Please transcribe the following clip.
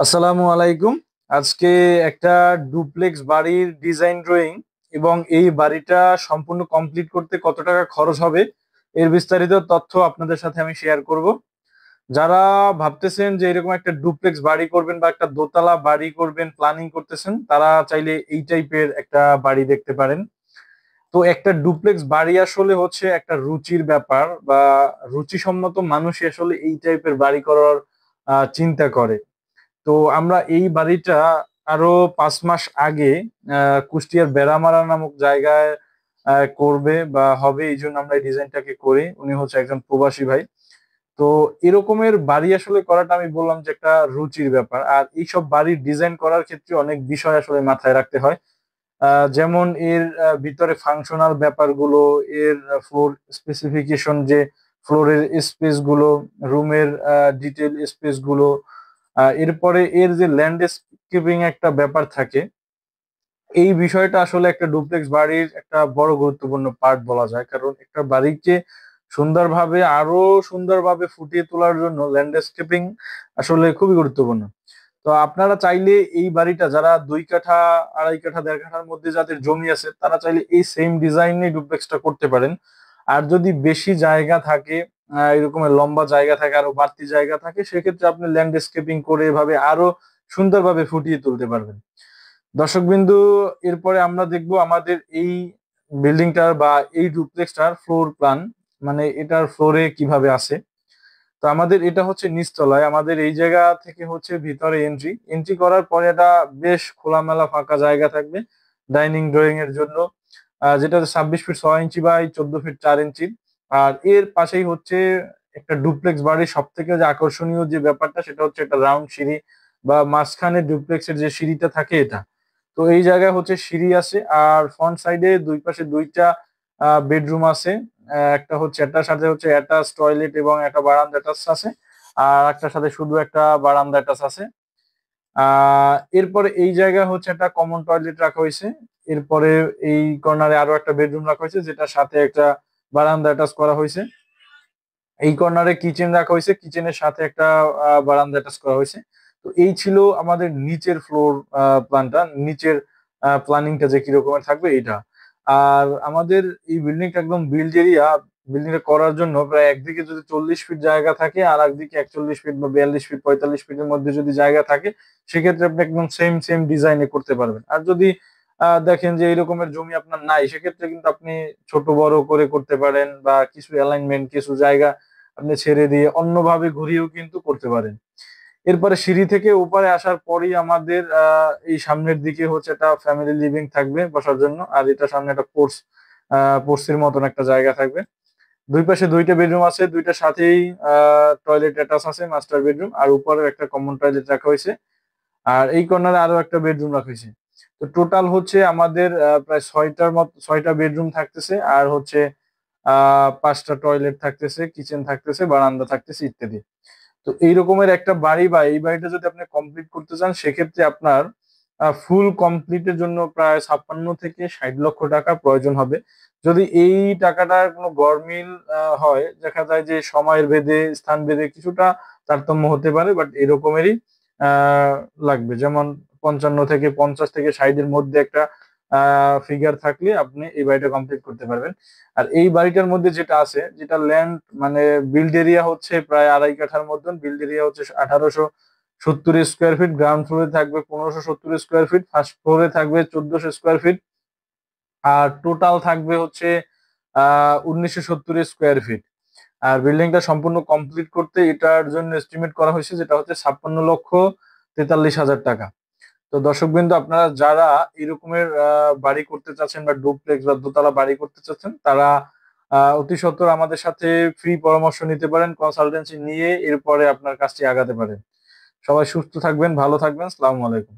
আসসালামু আলাইকুম। আজকে একটা ডুপ্লেক্স বাড়ির ডিজাইন ড্রয়িং এবং এই বাড়িটা সম্পূর্ণ কমপ্লিট করতে কত টাকা খরচ হবে এর বিস্তারিত তথ্য আপনাদের সাথে আমি শেয়ার করব। যারা ভাবতেছেন যে এরকম একটা ডুপ্লেক্স বাড়ি করবেন বা একটা দোতলা বাড়ি করবেন প্ল্যানিং করতেছেন, তারা চাইলে এই টাইপের একটা বাড়ি দেখতে পারেন। তো একটা ডুপ্লেক্স বাড়ি আসলে হচ্ছে একটা রুচির ব্যাপার, বা রুচিসম্মত মানুষই আসলে এই টাইপের বাড়ি করার চিন্তা করে। তো আমরা এই বাড়িটা আরো 5 মাস আগে কুষ্টিয়ার বেড়ামারা নামক জায়গায় করবে বা হবে, এই জন্য আমরা এই ডিজাইনটাকে করি। উনি হচ্ছে একজন প্রবাসী ভাই। তো এরকমের বাড়ি আসলে করাটা, আমি বললাম যে একটা রুচির ব্যাপার, আর এইসব বাড়ির ডিজাইন করার ক্ষেত্রে অনেক বিষয় আসলে মাথায় রাখতে হয়। যেমন এর ভিতরে ফাংশনাল ব্যাপারগুলো, এর ফ্লোর স্পেসিফিকেশন, যে ফ্লোরের স্পেস গুলো, রুমের ডিটেল স্পেস গুলো, এরপরে এর যে ল্যান্ডস্কেপিং একটা ব্যাপার থাকে, এই বিষয়টা আসলে একটা ডুপ্লেক্স বাড়ির একটা বড় গুরুত্বপূর্ণ পার্ট বলা যায়। কারণ একটা বাড়িকে সুন্দরভাবে, আরো সুন্দরভাবে ফুটিয়ে তোলার জন্য ল্যান্ডস্কেপিং আসলে খুবই গুরুত্বপূর্ণ। তো আপনারা চাইলে এই বাড়িটা, যারা 2 কাঠা, 2.5 কাঠা, 1.5 কাঠার মধ্যে যাদের জমি আছে, তারা চাইলে এই সেম ডিজাইনে ডুপ্লেক্সটা করতে পারেন। আর যদি বেশি জায়গা থাকে, এরকমের লম্বা জায়গা থাকে, আরো বাড়তি জায়গা থাকে, সেক্ষেত্রে আপনি ল্যান্ডস্কেপিং করে এভাবে আরো সুন্দরভাবে ফুটিয়ে তুলতে পারবেন। দর্শকবিন্দু, এরপরে আমরা দেখব আমাদের এই বিল্ডিংটার বা এই ডুপ্লেক্সটার ফ্লোর প্ল্যান, মানে এটার ফ্লোরে কিভাবে আছে। তো আমাদের এটা হচ্ছে নিচতলায়, আমাদের এই জায়গা থেকে হচ্ছে ভিতরে এন্ট্রি এন্ট্রি করার পরে এটা বেশ খোলামেলা ফাঁকা জায়গা থাকবে ডাইনিং ড্রয়িং এর জন্য, যেটা 26 ফিট 6 ইঞ্চি বাই 14 ফিট 4 ইঞ্চি। আর এর পাশেই হচ্ছে একটা ডুপ্লেক্স বাড়ির সব থেকে যে আকর্ষণীয় যে ব্যাপারটা, সেটা হচ্ছে একটা রাউন্ড সিঁড়ি, বা মাঝখানে ডুপ্লেক্সের যে সিঁড়িটা থাকে এটা। তো এই জায়গায় হচ্ছে সিঁড়ি আছে, আর ফ্রন্ট সাইডে দুই পাশে দুইটা বেডরুম আছে। একটা হচ্ছে, একটার সাথে হচ্ছে অ্যাটাচ টয়লেট এবং একটা বারান্দা অ্যাটাচ আছে, আর একটার সাথে শুধু একটা বারান্দা অ্যাটাচ আছে। এরপরে এই জায়গায় হচ্ছে একটা কমন টয়লেট রাখা হয়েছে। এরপরে এই কর্নারে আরো একটা বেডরুম রাখা হয়েছে, যেটার সাথে একটা বারান্দা অ্যাটাচ করা হয়েছে। এই কর্নারে কিচেন রাখা হয়েছে, কিচেনের সাথে একটা বারান্দা অ্যাটাচ করা হয়েছে। তো এই ছিল আমাদের নিচের ফ্লোর প্ল্যানটা, নিচের প্ল্যানিংটা যে কি রকমের থাকবে এটা। আর আমাদের এই বিল্ডিংটা একদম বিল্ডিংটা করার জন্য প্রায় একদিকে যদি 40 ফিট জায়গা থাকে, আর একদিকে 41 ফিট বা 42 ফিট 45 ফিটের মধ্যে যদি জায়গা থাকে, সেক্ষেত্রে আপনি একদম সেম সেম ডিজাইনে করতে পারবেন। আর যদি দেখেন যে এই রকমের জমি আপনার নাই, সেক্ষেত্রে কিন্তু আপনি ছোট বড় করে করতে পারেন, বা কিছু অ্যালাইনমেন্ট, কিছু জায়গা আপনি ছেড়ে দিয়ে অন্যভাবে ঘুরিয়েও কিন্তু করতে পারেন। এরপরে সিঁড়ি থেকে উপরে আসার পরেই আমাদের এই সামনের দিকে হচ্ছে একটা ফ্যামিলি লিভিং থাকবে বসার জন্য, আর এটা সামনে একটা পোর্সের মতন একটা জায়গা থাকবে। দুই পাশে দুইটা বেডরুম আছে, দুইটার সাথেই টয়লেট অ্যাটাচ আছে, মাস্টার বেডরুম, আর উপরে একটা কমন টয়লেট রাখা হয়েছে। আর এই কর্নারে আরো একটা বেডরুম রাখা হয়েছে। তো টোটাল হচ্ছে আমাদের প্রায় 6টা বেডরুম থাকতেছে, আর হচ্ছে 5টা টয়লেট থাকতেছে, কিচেন থাকতেছে, বারান্দা থাকতেছে ইত্যাদি। তো এই রকমের একটা বাড়ি, বা এই বাড়িটা যদি আপনি কমপ্লিট করতে চান, সেক্ষেত্রে আপনার ফুল কমপ্লিটের জন্য প্রায় 56 থেকে 60 লক্ষ টাকা প্রয়োজন হবে। যদি এই টাকাটার কোনো গরমিল হয়, দেখা যায় যে সময়ের ভেদে, স্থান ভেদে কিছুটা তারতম্য হতে পারে, বাট এরকমেরই আহ লাগবে। যেমন 55 থেকে 50 থেকে 60-এর মধ্যে একটা ফিগার থাকলে আপনি এই বাড়িটা কমপ্লিট করতে পারবেন। আর এই বাড়িটার মধ্যে যেটা আছে, যেটা ল্যান্ড, মানে বিল্ড এরিয়া হচ্ছে প্রায় 2.5 কাঠার মতন, বিল্ড এরিয়া হচ্ছে 1870 স্কোয়ার ফিট, গ্রাউন্ড ফ্লোরে থাকবে 1570 স্কোয়ার ফিট, ফার্স্ট ফ্লোরে থাকবে 1400 স্কোয়ার ফিট, আর টোটাল থাকবে হচ্ছে 1970 স্কোয়ার ফিট। আর বিল্ডিংটা সম্পূর্ণ কমপ্লিট করতে এটার জন্য এস্টিমেট করা হয়েছে, যেটা হচ্ছে 56,43,000 টাকা। তো দর্শকবৃন্দ, আপনারা যারা এরকমের বাড়ি করতে চাচ্ছেন, বা ডুপ্লেক্স বা দোতলা বাড়ি করতে চাচ্ছেন, তারা অতি সত্বর আমাদের সাথে ফ্রি পরামর্শ নিতে পারেন, কনসালটেন্সি নিয়ে এরপরে আপনার কাজটি আগাতে পারেন। সবাই সুস্থ থাকবেন, ভালো থাকবেন। আসসালামু আলাইকুম।